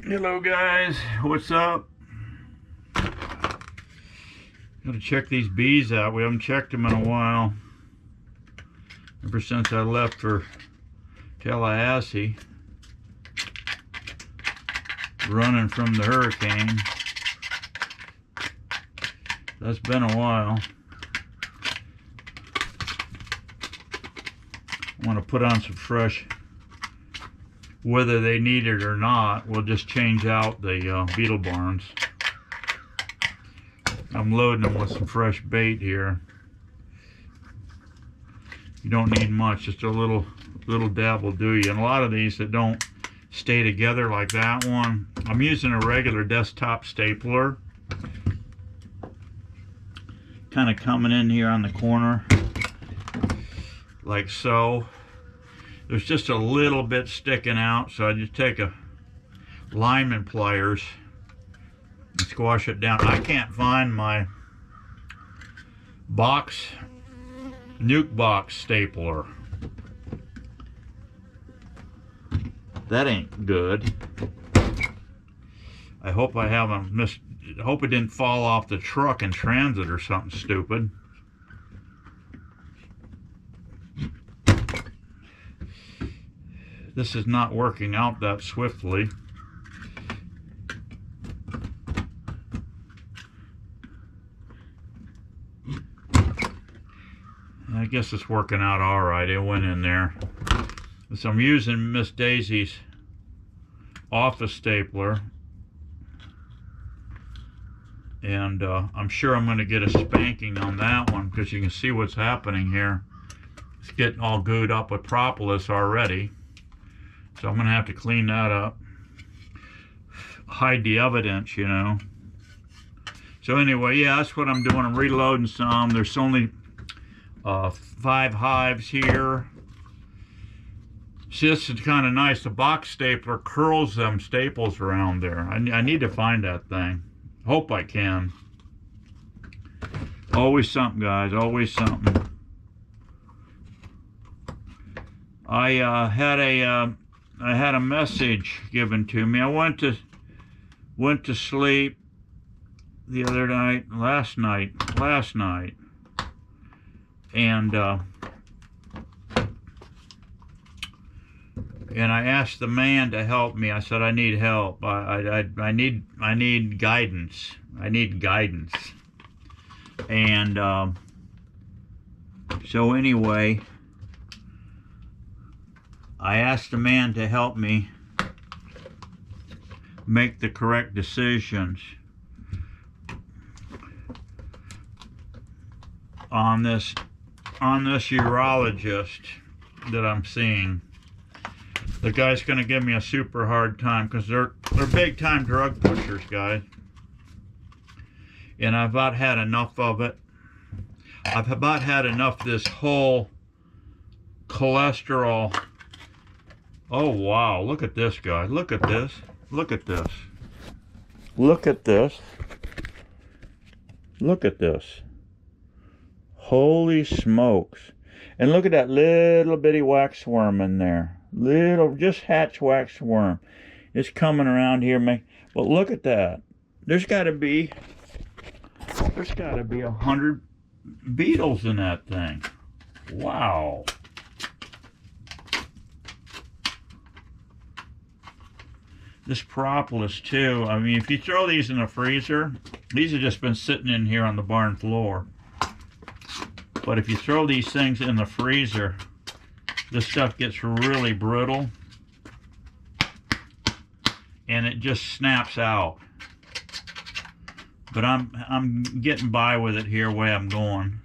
Hello guys, what's up? Gotta check these bees out. We haven't checked them in a while. Ever since I left for Tallahassee, running from the hurricane. That's been a while. I want to put on some fresh, whether they need it or not. We'll just change out the beetle barns. I'm loading them with some fresh bait here. You don't need much, just a little dab will do you. And a lot of these that don't stay together like that one, I'm using a regular desktop stapler. Kind of coming in here on the corner, like so. There's just a little bit sticking out, so I just take a lineman pliers and squash it down. I can't find my nuke box stapler. That ain't good. I hope I haven't missed. I hope it didn't fall off the truck in transit or something stupid. This is not working out that swiftly. I guess it's working out all right. It went in there. So I'm using Miss Daisy's office stapler. And I'm sure I'm going to get a spanking on that one because you can see what's happening here. It's getting all gooed up with propolis already. So I'm going to have to clean that up. Hide the evidence, you know. So anyway, yeah, that's what I'm doing. I'm reloading some. There's only 5 hives here. See, this is kind of nice. The box stapler curls them staples around there. I need to find that thing. Hope I can. Always something, guys. Always something. I had a message given to me. I went to sleep the other night, last night, and I asked the man to help me. I said I need help. I need guidance. I need guidance. And so anyway, I asked the man to help me make the correct decisions on this urologist that I'm seeing. The guy's going to give me a super hard time because they're big time drug pushers, guys. And I've about had enough of it. I've about had enough of this whole cholesterol. Oh wow, look at this, guys. Look at this. Look at this. Look at this. Look at this. Holy smokes. And look at that little bitty wax worm in there. Little, just hatch wax worm. It's coming around here. But look at that. There's got to be 100 beetles in that thing. Wow. This propolis too. I mean, if you throw these in the freezer, these have just been sitting in here on the barn floor. But if you throw these things in the freezer, this stuff gets really brittle and it just snaps out. But I'm getting by with it here where I'm going.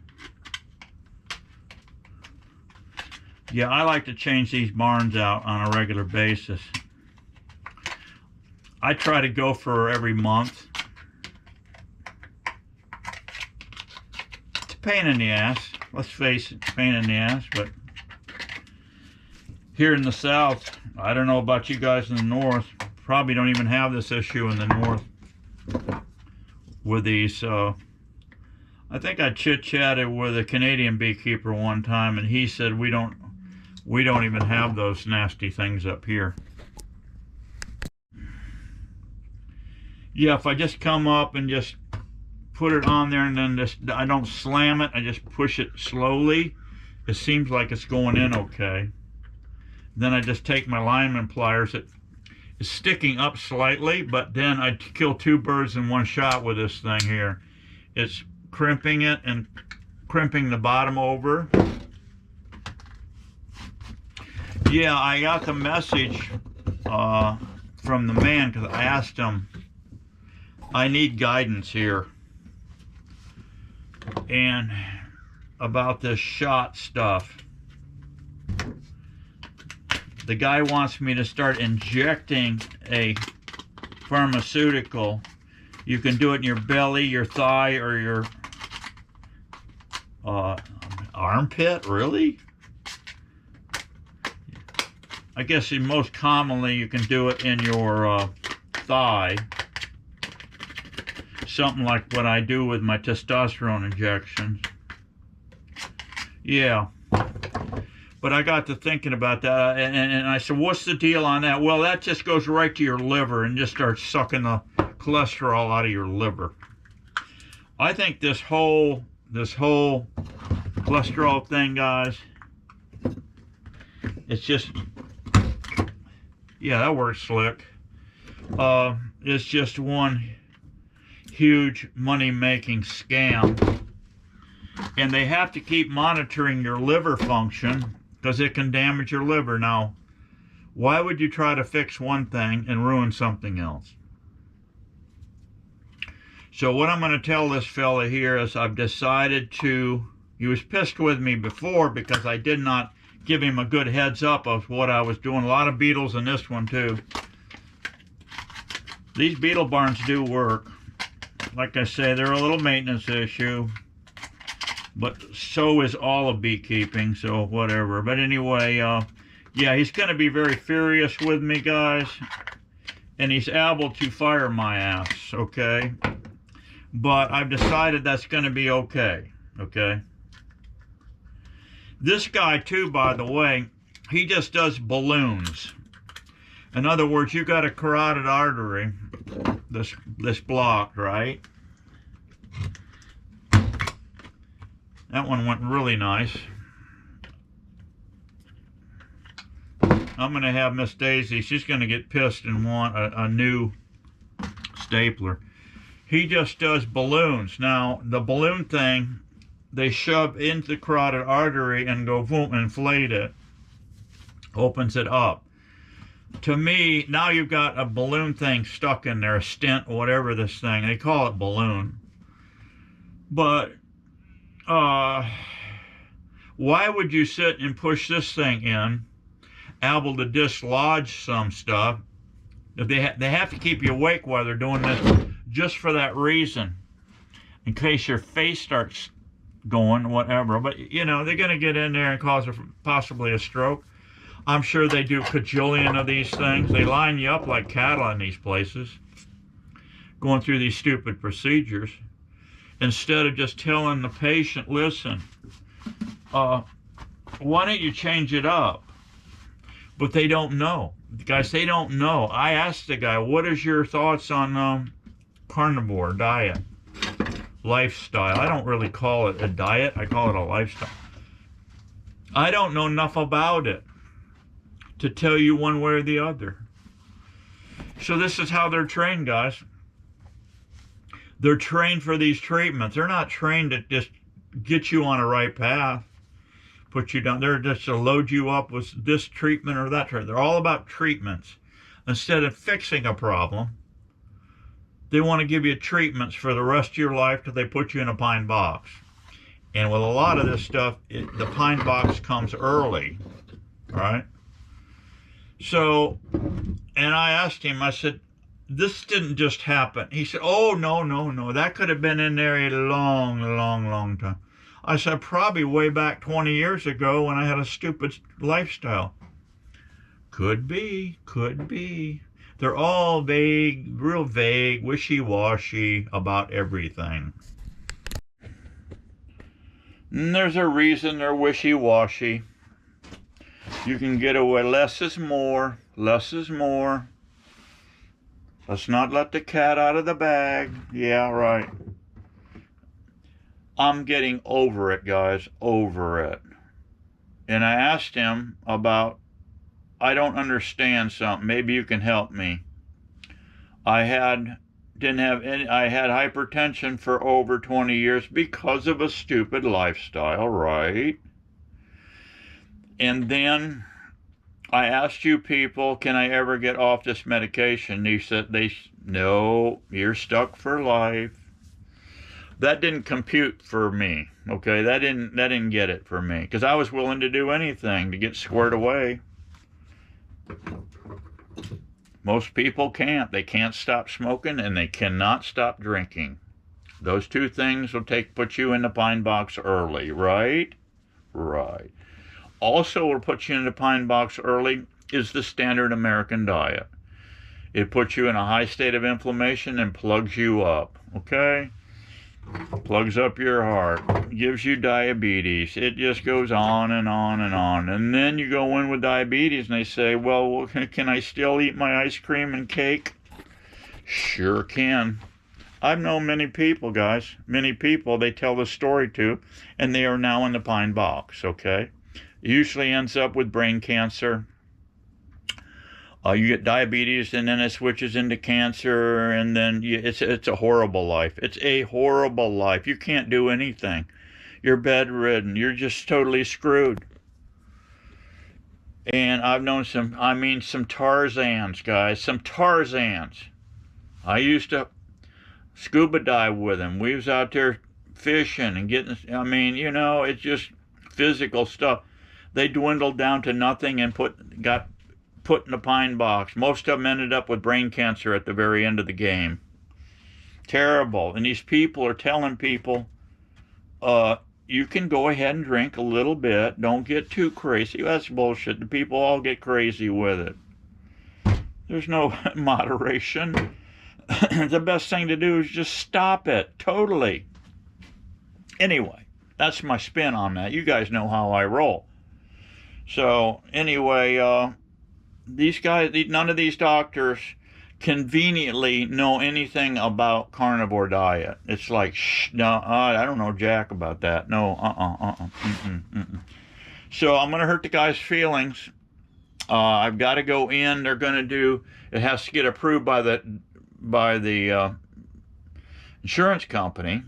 Yeah, I like to change these barns out on a regular basis. I try to go for every month. It's a pain in the ass. Let's face it, it's a pain in the ass. But here in the South, I don't know about you guys in the North, probably don't even have this issue in the North with these. I think I chit-chatted with a Canadian beekeeper one time, and he said we don't even have those nasty things up here. Yeah, if I just come up and just put it on there and then just, I don't slam it, I just push it slowly, it seems like it's going in okay. Then I just take my lineman pliers. It is sticking up slightly, but then I kill two birds in one shot with this thing here. It's crimping it and crimping the bottom over. Yeah, I got the message from the man because I asked him, I need guidance here. And about this shot stuff. The guy wants me to start injecting a pharmaceutical. You can do it in your belly, your thigh, or your armpit. Really? I guess most commonly you can do it in your thigh. Something like what I do with my testosterone injections. Yeah. But I got to thinking about that, and I said, what's the deal on that? Well, that just goes right to your liver and just starts sucking the cholesterol out of your liver. I think this whole cholesterol thing, guys, it's just, yeah, that works slick. It's just one huge money-making scam. And they have to keep monitoring your liver function because it can damage your liver. Now, why would you try to fix one thing and ruin something else? So what I'm going to tell this fella here is I've decided to, he was pissed with me before because I did not give him a good heads up of what I was doing. A lot of beetles in this one too. These beetle barns do work. Like I say, they're a little maintenance issue. But so is all of beekeeping, so whatever. But anyway, yeah, he's going to be very furious with me, guys. And he's able to fire my ass, okay? But I've decided that's going to be okay, okay? This guy, too, by the way, he just does balloons. In other words, you got a carotid artery, this blocked, right? That one went really nice. I'm going to have Miss Daisy, she's going to get pissed and want a new stapler. He just does balloons. Now, the balloon thing, they shove into the carotid artery and go boom, inflate it. Opens it up. To me, now you've got a balloon thing stuck in there, a stent, whatever this thing. They call it balloon. But why would you sit and push this thing in, able to dislodge some stuff? They have to keep you awake while they're doing this, just for that reason, in case your face starts going, whatever. But you know, they're going to get in there and cause possibly a stroke. I'm sure they do a cajillion of these things. They line you up like cattle in these places, going through these stupid procedures. Instead of just telling the patient, listen, why don't you change it up? But they don't know. Guys, they don't know. I asked the guy, what is your thoughts on carnivore diet, lifestyle? I don't really call it a diet. I call it a lifestyle. I don't know enough about it to tell you one way or the other. So this is how they're trained, guys. They're trained for these treatments. They're not trained to just get you on a right path, put you down. They're just to load you up with this treatment or that treatment. They're all about treatments. Instead of fixing a problem, they want to give you treatments for the rest of your life till they put you in a pine box. And with a lot of this stuff, the pine box comes early, right? So, and I asked him, I said, this didn't just happen. He said, oh, no. That could have been in there a long time. I said, probably way back 20 years ago when I had a stupid lifestyle. Could be. They're all vague, real vague, wishy-washy about everything. And there's a reason they're wishy-washy. You can get away. Less is more. Let's not let the cat out of the bag. Yeah, right. I'm getting over it, guys. Over it. And I asked him about, I don't understand something. Maybe you can help me. I had hypertension for over 20 years because of a stupid lifestyle, right? And then I asked you people, can I ever get off this medication? He said, no, you're stuck for life. That didn't compute for me. Okay, that didn't get it for me, because I was willing to do anything to get squared away. Most people can't. They can't stop smoking and they cannot stop drinking. Those two things will put you in the pine box early, right? Right. Also will put you in the pine box early is the standard American diet. It puts you in a high state of inflammation and plugs you up, okay? Plugs up your heart, gives you diabetes. It just goes on and on and on. And then you go in with diabetes and they say, well, can I still eat my ice cream and cake? Sure can. I've known many people, guys, many people they tell the story to, and they are now in the pine box, okay? It usually ends up with brain cancer. You get diabetes, and then it switches into cancer, and then it's a horrible life. It's a horrible life. You can't do anything. You're bedridden. You're just totally screwed. And I've known some Tarzans, guys, some Tarzans. I used to scuba dive with them. We was out there fishing and getting, it's just physical stuff. They dwindled down to nothing and got put in a pine box. Most of them ended up with brain cancer at the very end of the game. Terrible. And these people are telling people, you can go ahead and drink a little bit. Don't get too crazy. That's bullshit. The people all get crazy with it. There's no moderation. The best thing to do is just stop it. Totally. Anyway, that's my spin on that. You guys know how I roll. So, anyway, these guys, none of these doctors conveniently know anything about carnivore diet. It's like, no, I don't know jack about that. No, So I'm going to hurt the guy's feelings. I've got to go in. They're going to do, it has to get approved by the insurance company,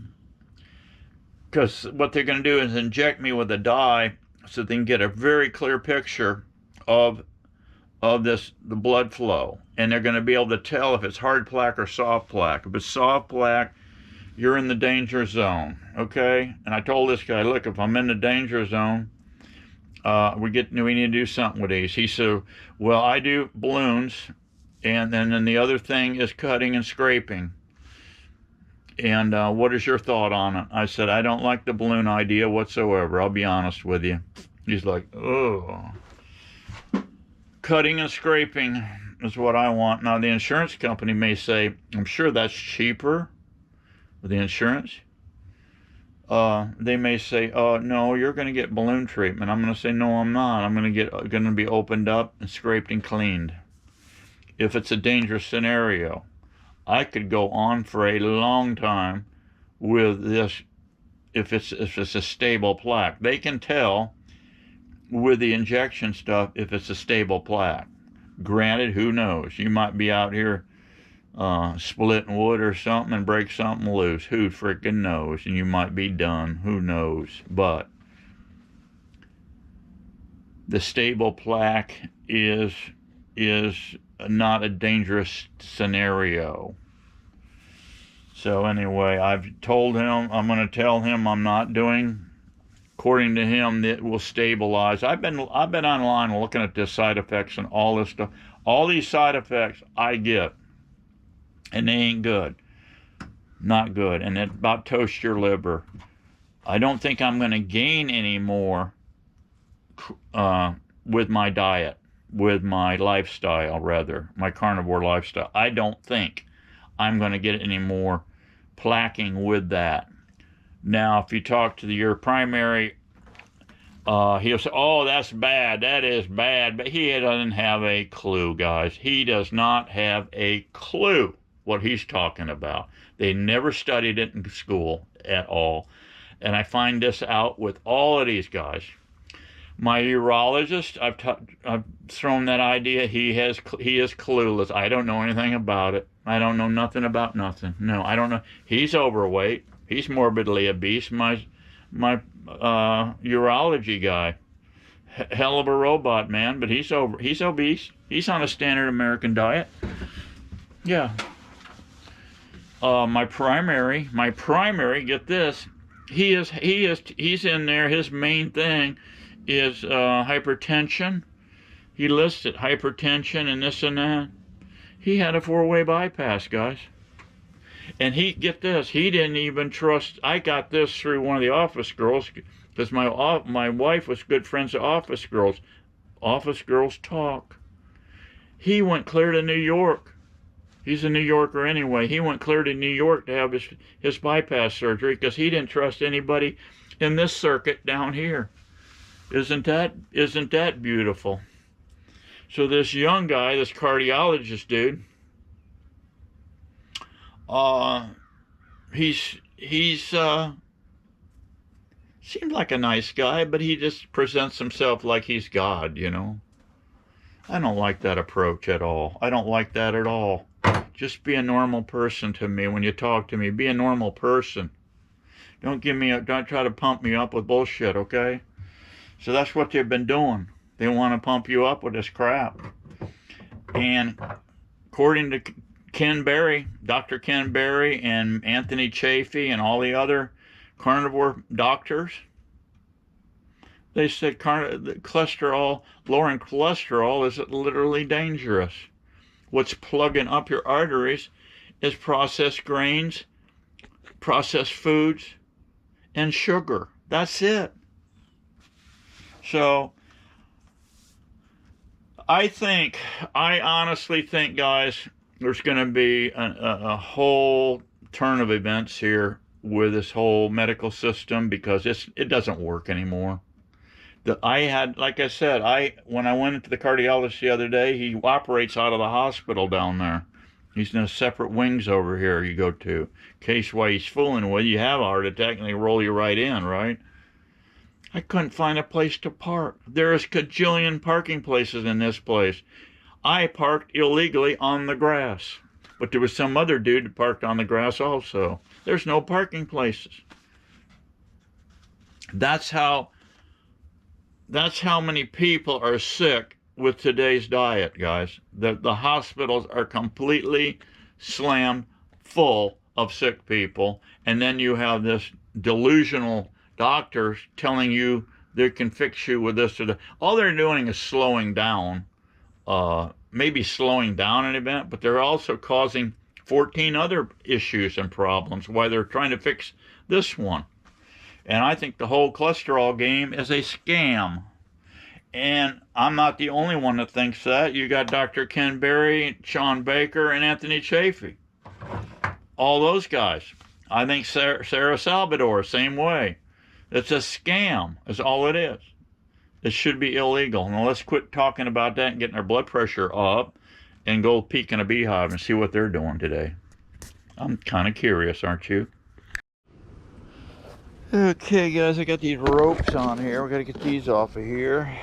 because what they're going to do is inject me with a dye so they can get a very clear picture of the blood flow, and they're going to be able to tell if it's hard plaque or soft plaque. If it's soft plaque, you're in the danger zone, okay? And I told this guy, look, if I'm in the danger zone, we need to do something with these. He said, well, I do balloons, and then the other thing is cutting and scraping. And what is your thought on it? I said, I don't like the balloon idea whatsoever. I'll be honest with you. He's like, oh. Cutting and scraping is what I want. Now, the insurance company may say, I'm sure that's cheaper with the insurance. They may say, no, you're going to get balloon treatment. I'm going to say, no, I'm not. I'm going to be opened up and scraped and cleaned. If it's a dangerous scenario, I could go on for a long time with this. If it's a stable plaque, they can tell with the injection stuff if it's a stable plaque. Granted, who knows? You might be out here splitting wood or something and break something loose. Who freaking knows? And you might be done. Who knows? But the stable plaque is not a dangerous scenario. So anyway, I've told him, I'm going to tell him I'm not doing, according to him, that will stabilize. I've been online looking at the side effects and all this stuff. All these side effects I get, and they ain't good. Not good. And it about toast your liver. I don't think I'm going to gain any more with my diet, with my lifestyle, rather, my carnivore lifestyle. I don't think I'm going to get any more plaquing with that. Now, if you talk to your primary He'll say, oh, that's bad. That is bad. But he doesn't have a clue, guys. He does not have a clue what he's talking about. They never studied it in school at all. And I find this out with all of these guys. My urologist, I've thrown that idea. He is clueless. I don't know anything about it. I don't know nothing about nothing. No, I don't know. He's overweight. He's morbidly obese. My urology guy, hell of a robot, man. But he's obese. He's on a standard American diet. Yeah. My primary. Get this. He's in there. His main thing is hypertension. He lists it, hypertension and this and that. He had a 4-way bypass, guys. And get this, he didn't even trust. I got this through one of the office girls, because my wife was good friends with office girls. Office girls talk. He went clear to New York. He's a New Yorker anyway. He went clear to New York to have his bypass surgery because he didn't trust anybody in this circuit down here. Isn't that beautiful? So this young guy, this cardiologist dude, he's seems like a nice guy, but he just presents himself like he's God, you know. I don't like that approach at all. I don't like that at all. Just be a normal person to me when you talk to me. Be a normal person. Don't try to pump me up with bullshit, okay? So that's what they've been doing. They want to pump you up with this crap. And according to Ken Berry, Dr. Ken Berry and Anthony Chafee and all the other carnivore doctors, they said lowering cholesterol is literally dangerous. What's plugging up your arteries is processed grains, processed foods, and sugar. That's it. So I honestly think, guys, there's going to be a whole turn of events here with this whole medical system, because it doesn't work anymore. Like I said, when I went into the cardiologist the other day, he operates out of the hospital down there. He's in a separate wings over here you go to. In case while he's fooling with you have a heart attack and they roll you right in, right? I couldn't find a place to park. There's cajillion parking places in this place. I parked illegally on the grass. But there was some other dude that parked on the grass also. There's no parking places. That's how many people are sick with today's diet, guys. The hospitals are completely slammed full of sick people. And then you have this delusional doctors telling you they can fix you with this or that. All they're doing is slowing down, maybe slowing down an event, but they're also causing 14 other issues and problems while they're trying to fix this one. And I think the whole cholesterol game is a scam. And I'm not the only one that thinks that. You got Dr. Ken Berry, Sean Baker, and Anthony Chafee. All those guys. I think Sarah Salvador, same way. It's a scam, is all it is. It should be illegal. Now let's quit talking about that and getting our blood pressure up and go peek in a beehive and see what they're doing today. I'm kind of curious, aren't you? Okay, guys, I got these ropes on here. We got to get these off of here.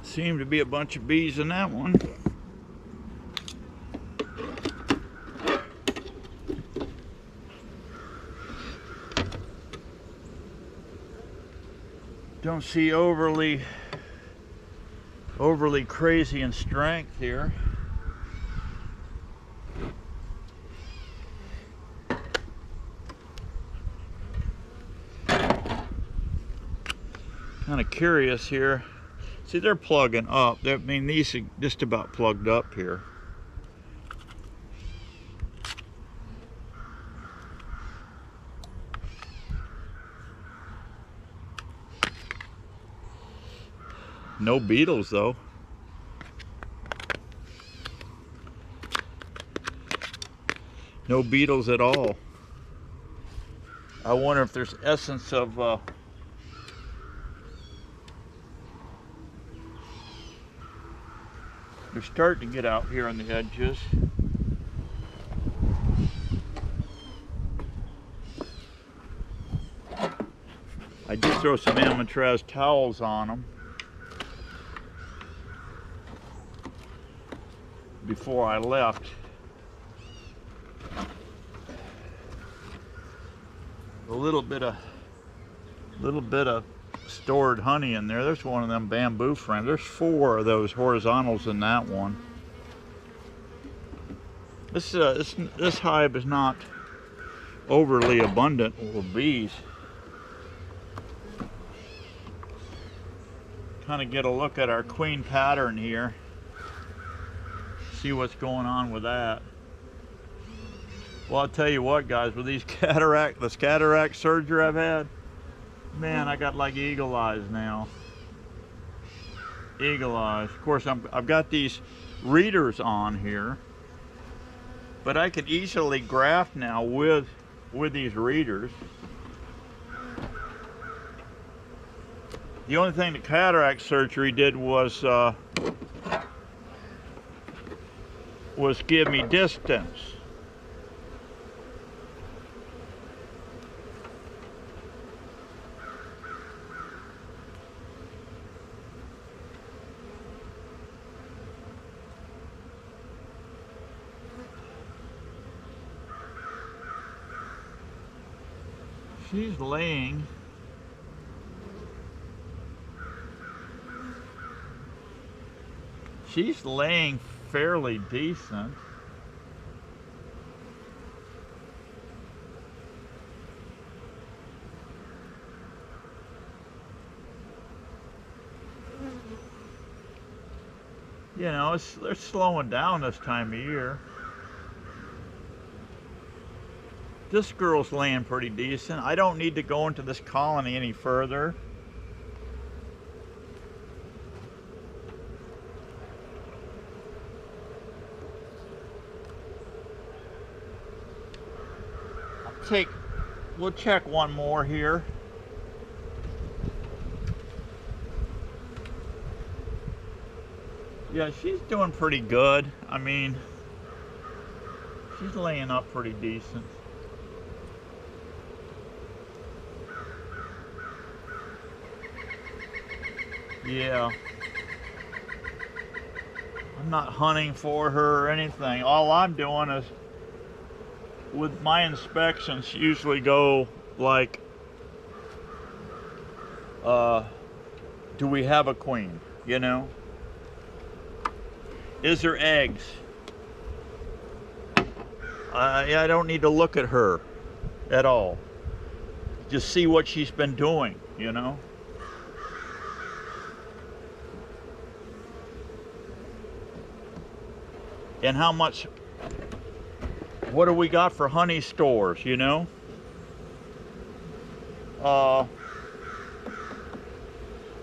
Seemed to be a bunch of bees in that one. Don't see overly crazy in strength here. Kind of curious here. See, they're plugging up. I mean, these are just about plugged up here. No beetles though. No beetles at all. I wonder if there's essence of they're starting to get out here on the edges. I did throw some Amatraz towels on them before I left. A little bit of stored honey in there. There's one of them bamboo frames. There's 4 of those horizontals in that one. This hive is not overly abundant with bees. Kind of get a look at our queen pattern here. See what's going on with that. Well, I'll tell you what, guys, with this cataract surgery I've had, man, I got like eagle eyes now. Eagle eyes. Of course, I've got these readers on here, but I could easily graft now with these readers. The only thing the cataract surgery did was give me distance. She's laying. She's laying fairly decent. You know, they're slowing down this time of year. This girl's laying pretty decent. I don't need to go into this colony any further. We'll check one more here. Yeah, she's doing pretty good. I mean, she's laying up pretty decent. Yeah. I'm not hunting for her or anything. All I'm doing is, with my inspections, usually go like, do we have a queen, you know? Is there eggs? Yeah, I don't need to look at her at all. Just see what she's been doing, you know? And how much, what do we got for honey stores, you know? I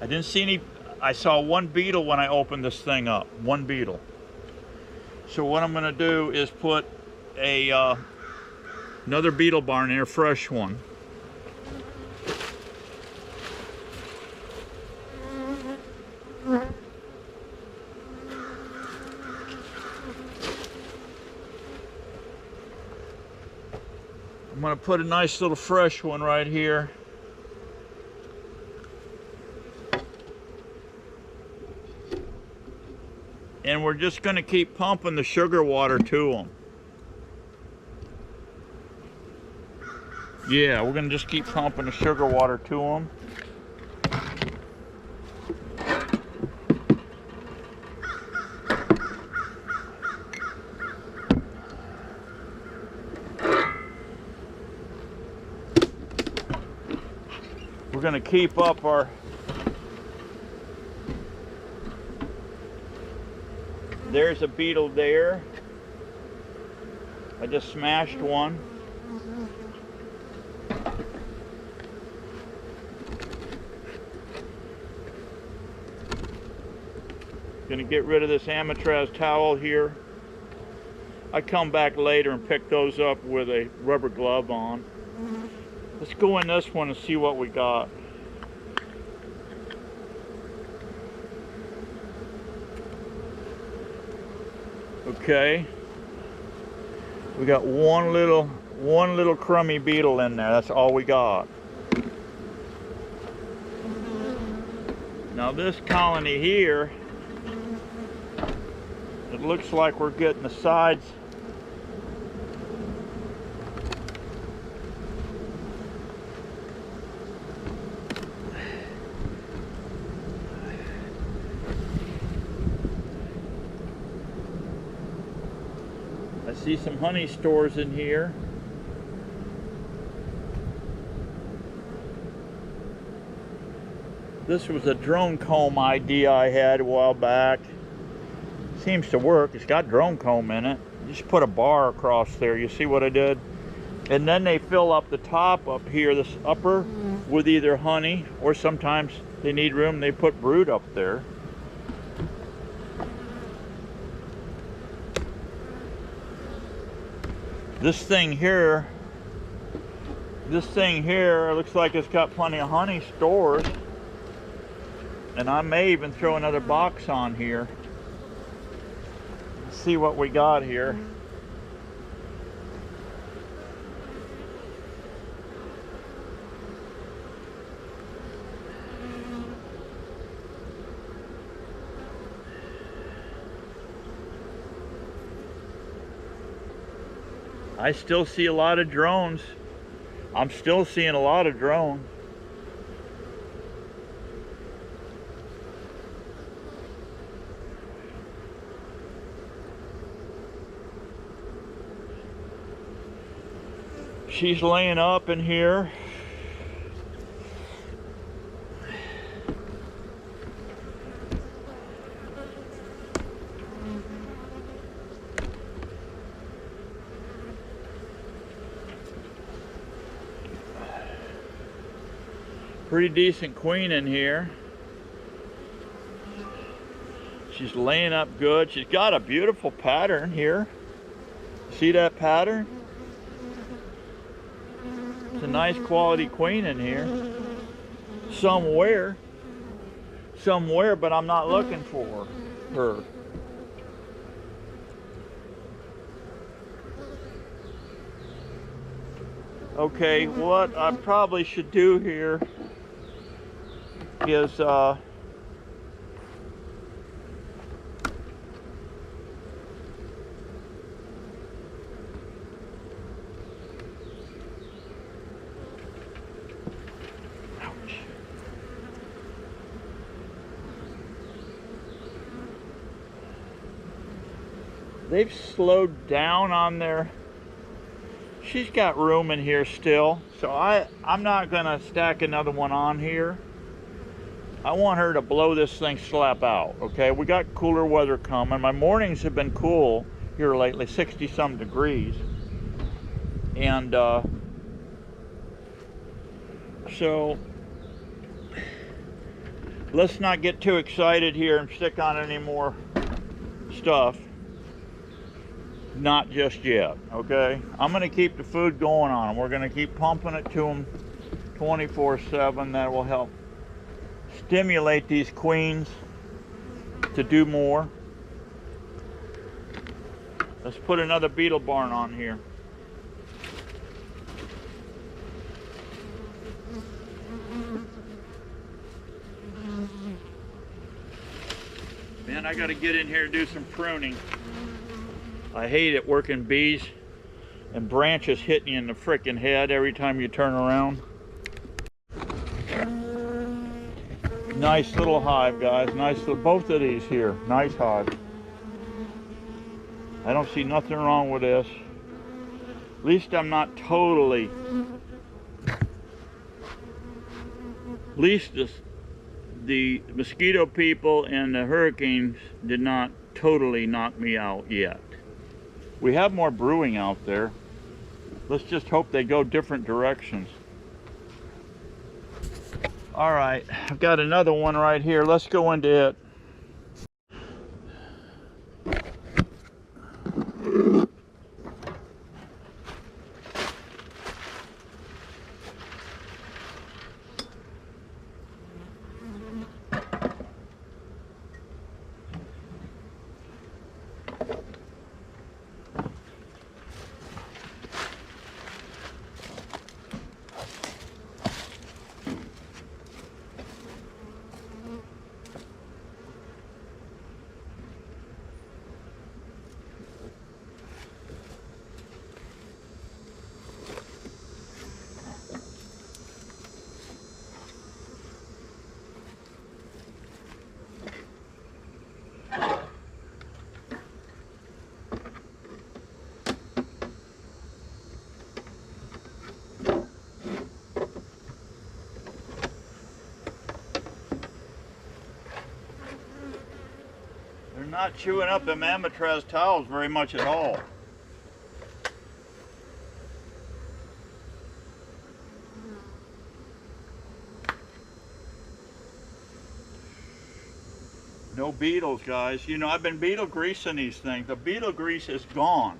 didn't see any. I saw one beetle when I opened this thing up, one beetle. So what I'm gonna do is put a another beetle barn in there, fresh one. I'm gonna put a nice little fresh one right here. And we're just gonna keep pumping the sugar water to them. Yeah, we're gonna just keep pumping the sugar water to them. We're going to keep up our there's a beetle there. I just smashed one. Gonna get rid of this amatraz towel here. I come back later and pick those up with a rubber glove on. Let's go in this one and see what we got. Okay. We got one little crummy beetle in there. That's all we got. Now this colony here, it looks like we're getting the sides. I see some honey stores in here. This was a drone comb idea I had a while back. Seems to work. It's got drone comb in it. You just put a bar across there. You see what I did? And then they fill up the top up here, this upper, with either honey, or sometimes they need room, they put brood up there. This thing here looks like it's got plenty of honey stored. And I may even throw another box on here. Let's see what we got here. I still see a lot of drones. I'm still seeing a lot of drones. She's laying up in here. Pretty decent queen in here. She's laying up good. She's got a beautiful pattern here. See that pattern? It's a nice quality queen in here. Somewhere, but I'm not looking for her. Okay, what I probably should do here is they've slowed down on their. She's got room in here still, so I'm not gonna stack another one on here. I want her to blow this thing slap out, okay? We got cooler weather coming. My mornings have been cool here lately, 60 some degrees. And so let's not get too excited here and stick on any more stuff. Not just yet, okay? I'm gonna keep the food going on them. We're gonna keep pumping it to them 24/7. That will help stimulate these queens to do more. Let's put another beetle barn on here. Man, I gotta get in here and do some pruning. I hate it working bees and branches hitting you in the frickin' head every time you turn around. Nice little hive, guys. Nice little, both of these here. Nice hive. I don't see nothing wrong with this. At least I'm not totally least the mosquito people and the hurricanes did not totally knock me out yet. We have more brewing out there. Let's just hope they go different directions. All right, I've got another one right here. Let's go into it. They're not chewing up the Amatraz towels very much at all. No beetles, guys. You know, I've been beetle greasing these things. The beetle grease is gone.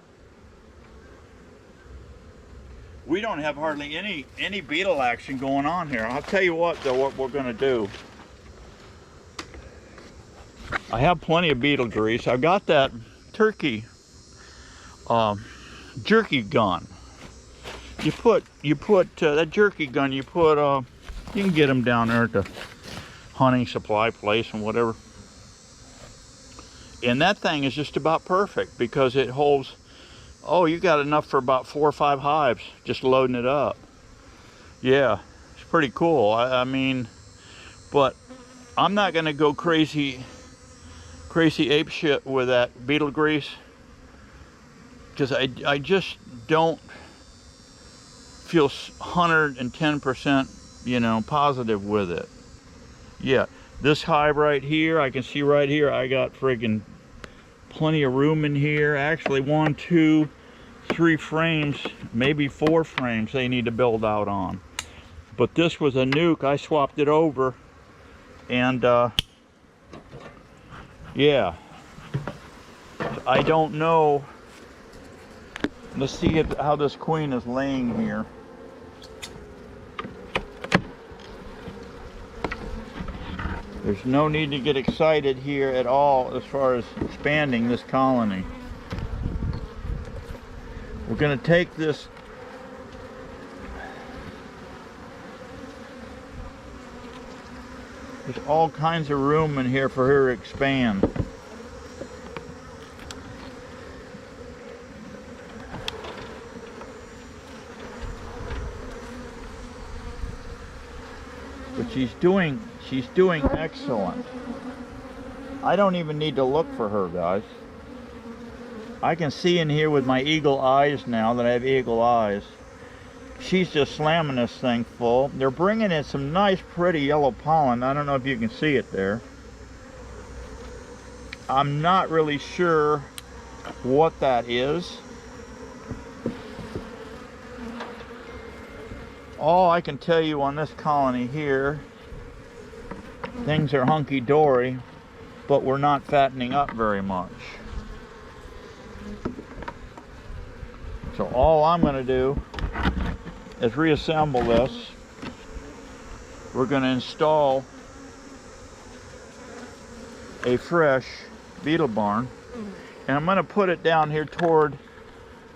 We don't have hardly any beetle action going on here. I'll tell you what, though, what we're going to do. I have plenty of beetle grease. I've got that turkey jerky gun. You put that jerky gun. You can get them down there at the hunting supply place and whatever. And that thing is just about perfect because it holds. Oh, you got enough for about 4 or 5 hives just loading it up. Yeah, it's pretty cool. I mean, but I'm not gonna go crazy ape shit with that beetle grease because I just don't feel 110%, you know, positive with it. Yeah, this hive right here, I can see right here, I got friggin' plenty of room in here. Actually, 1, 2, 3 frames, maybe 4 frames they need to build out on. But this was a nuke. I swapped it over, and yeah, I don't know. Let's see how this queen is laying here. There's no need to get excited here at all as far as expanding this colony. We're going to take this. There's all kinds of room in here for her to expand. But she's doing excellent. I don't even need to look for her, guys. I can see in here with my eagle eyes now that I have eagle eyes. She's just slamming this thing full. They're bringing in some nice pretty yellow pollen. I don't know if you can see it there. I'm not really sure what that is. All I can tell you on this colony here, things are hunky-dory, but we're not fattening up very much. So all I'm going to do is reassemble this. We're going to install a fresh beetle barn, and I'm going to put it down here toward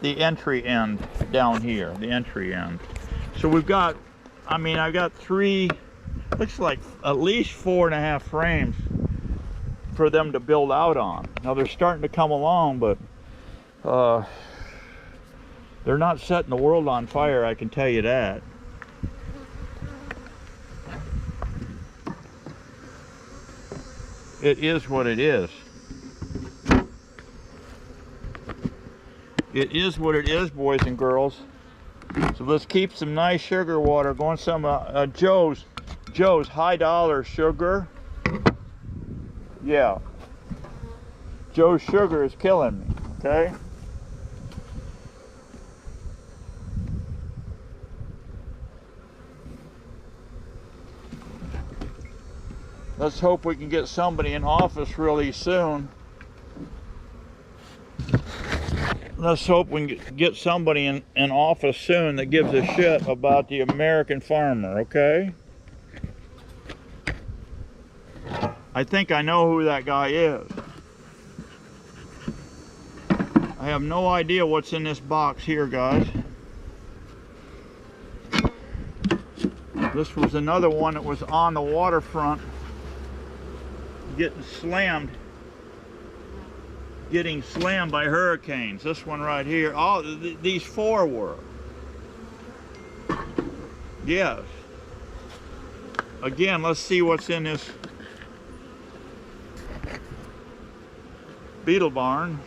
the entry end, down here, the entry end. So we've got, I mean, I've got 3, looks like at least 4.5 frames for them to build out on. Now they're starting to come along, but they're not setting the world on fire, I can tell you that. It is what it is. It is what it is, boys and girls. So let's keep some nice sugar water going. Some Joe's Joe's High Dollar Sugar. Yeah. Joe's Sugar is killing me, okay? Let's hope we can get somebody in office really soon. Let's hope we can get somebody in office soon that gives a shit about the American farmer, okay? I think I know who that guy is. I have no idea what's in this box here, guys. This was another one that was on the waterfront getting slammed by hurricanes. This one right here. Oh, these four were. Yes. Again, let's see what's in this beetle barn.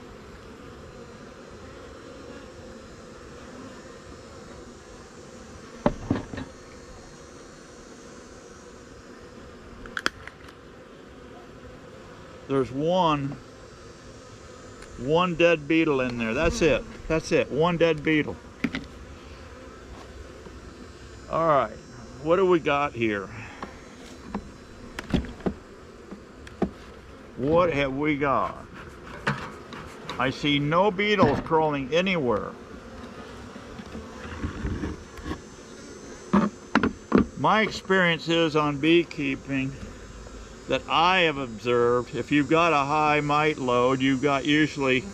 There's one dead beetle in there. That's it. That's it. One dead beetle. All right. What do we got here? What have we got? I see no beetles crawling anywhere. My experience is on beekeeping that I have observed, if you've got a high mite load, you've got usually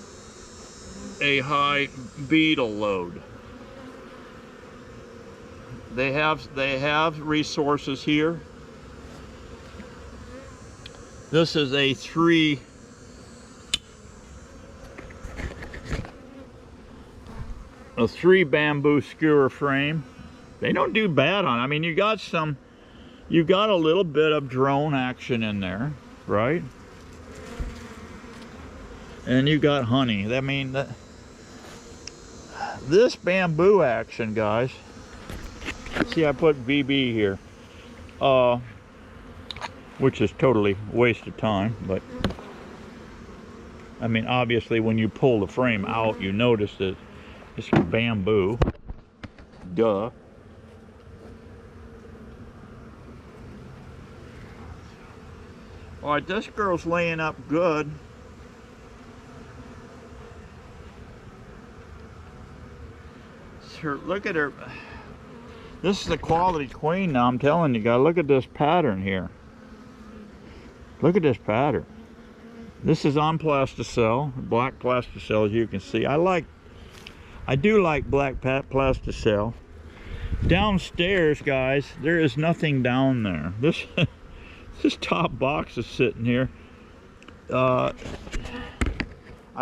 a high beetle load. They have resources here. This is a three bamboo skewer frame. They don't do bad on it. I mean, you got a little bit of drone action in there, right? And you got honey. I mean, this bamboo action, guys. See, I put VB here, which is totally a waste of time, but I mean, obviously when you pull the frame out, you notice that it's bamboo. Duh. All right, this girl's laying up good. Look at her. This is the quality queen now, I'm telling you guys. Look at this pattern here. Look at this pattern. This is on plasticell, black plasticell, as you can see. I do like black plasticell. Downstairs, guys, there is nothing down there. This top box is sitting here. I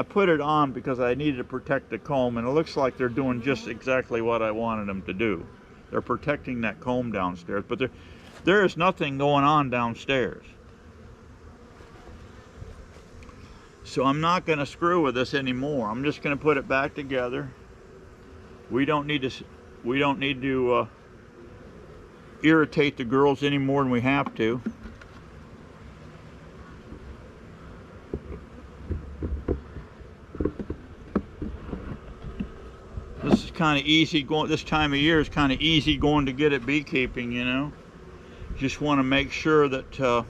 put it on because I needed to protect the comb, and it looks like they're doing just exactly what I wanted them to do. They're protecting that comb downstairs, but there is nothing going on downstairs. So I'm not going to screw with this anymore. I'm just going to put it back together. We don't need to irritate the girls any more than we have to. This is kind of easy going. This time of year is kind of easy going to get at beekeeping, you know. Just want to make sure that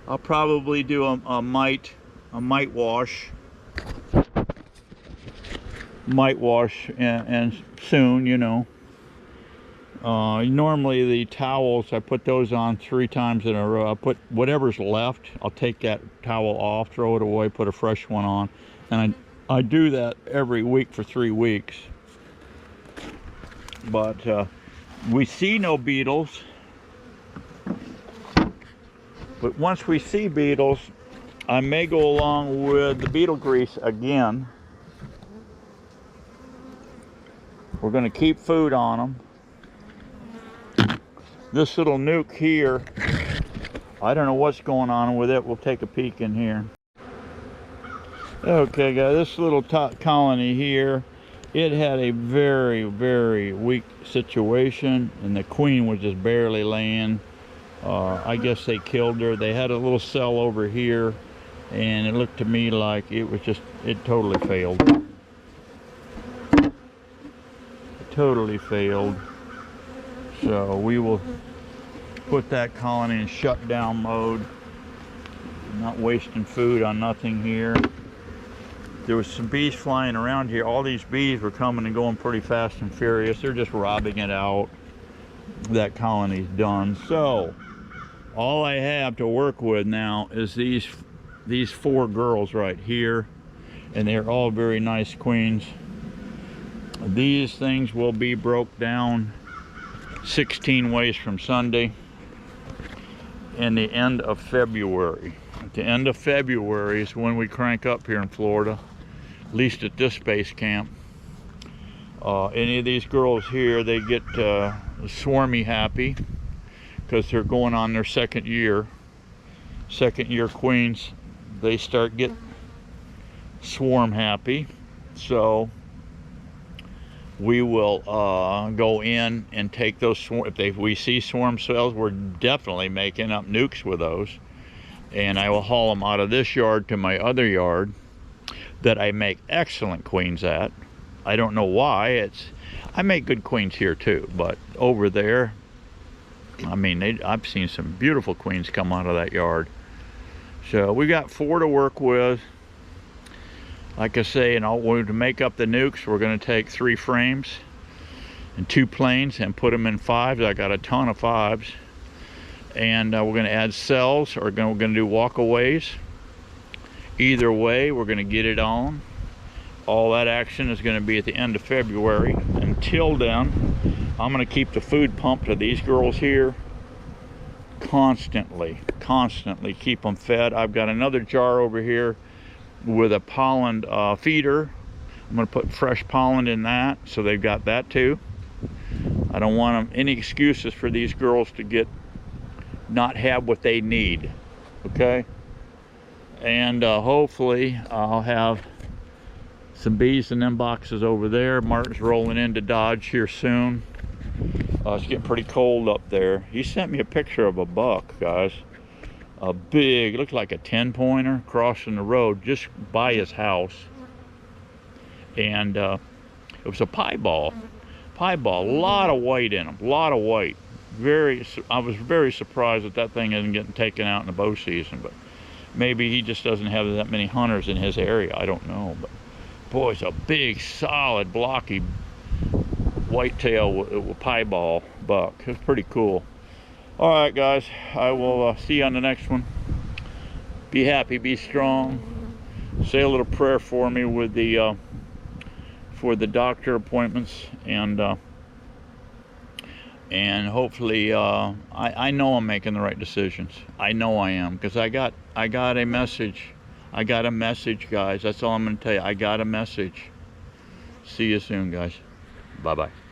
I'll probably do a mite wash, and soon, you know. Normally the towels, I put those on 3 times in a row. I put whatever's left, I'll take that towel off, throw it away, put a fresh one on, and I do that every week for 3 weeks. But we see no beetles. But once we see beetles, I may go along with the beetle grease again. We're going to keep food on them. This little nuke here, I don't know what's going on with it. We'll take a peek in here. Okay, guys, this little top colony here, it had a very, very weak situation, and the queen was just barely laying. I guess they killed her. They had a little cell over here, and it looked to me like it totally failed. It totally failed. So we will put that colony in shutdown mode. Not wasting food on nothing here. There was some bees flying around here. All these bees were coming and going pretty fast and furious. They're just robbing it out. That colony's done. So all I have to work with now is these 4 girls right here, and they're all very nice queens. These things will be broke down 16 ways from Sunday in the end of February. At the end of February is when we crank up here in Florida, at least at this base camp. Any of these girls here, they get swarmy happy because they're going on their second year queens. They start get swarm happy. So we will go in and take those swarm. If we see swarm cells, we're definitely making up nukes with those, and I will haul them out of this yard to my other yard that I make excellent queens at. I don't know why. I make good queens here too, but over there, I mean, I've seen some beautiful queens come out of that yard. So we got 4 to work with. Like I say, to make up the nukes, we're going to take 3 frames and 2 planes and put them in 5s. I got a ton of 5s. And we're going to add cells, or we're going to do walkaways. Either way, we're going to get it on. All that action is going to be at the end of February. Until then, I'm going to keep the food pumped to these girls here constantly keep them fed. I've got another jar over here with a pollen feeder. I'm going to put fresh pollen in that, so they've got that too. I don't want any excuses for these girls to not have what they need. Okay, and hopefully I'll have some bees in them boxes over there. Martin's rolling into Dodge here soon. It's getting pretty cold up there. He sent me a picture of a buck, guys. A big, looked like a 10-pointer crossing the road just by his house. And it was a piebald. A lot of white in him, a lot of white. I was very surprised that thing isn't getting taken out in the bow season, but maybe he just doesn't have that many hunters in his area. I don't know, but boy, it's a big, solid, blocky whitetail piebald buck. It's pretty cool. All right, guys, I will see you on the next one. Be happy, be strong. Say a little prayer for me with the for the doctor appointments, and hopefully I know I'm making the right decisions. I know I am, because I got a message. I got a message, guys. That's all I'm going to tell you. I got a message. See you soon, guys. Bye-bye.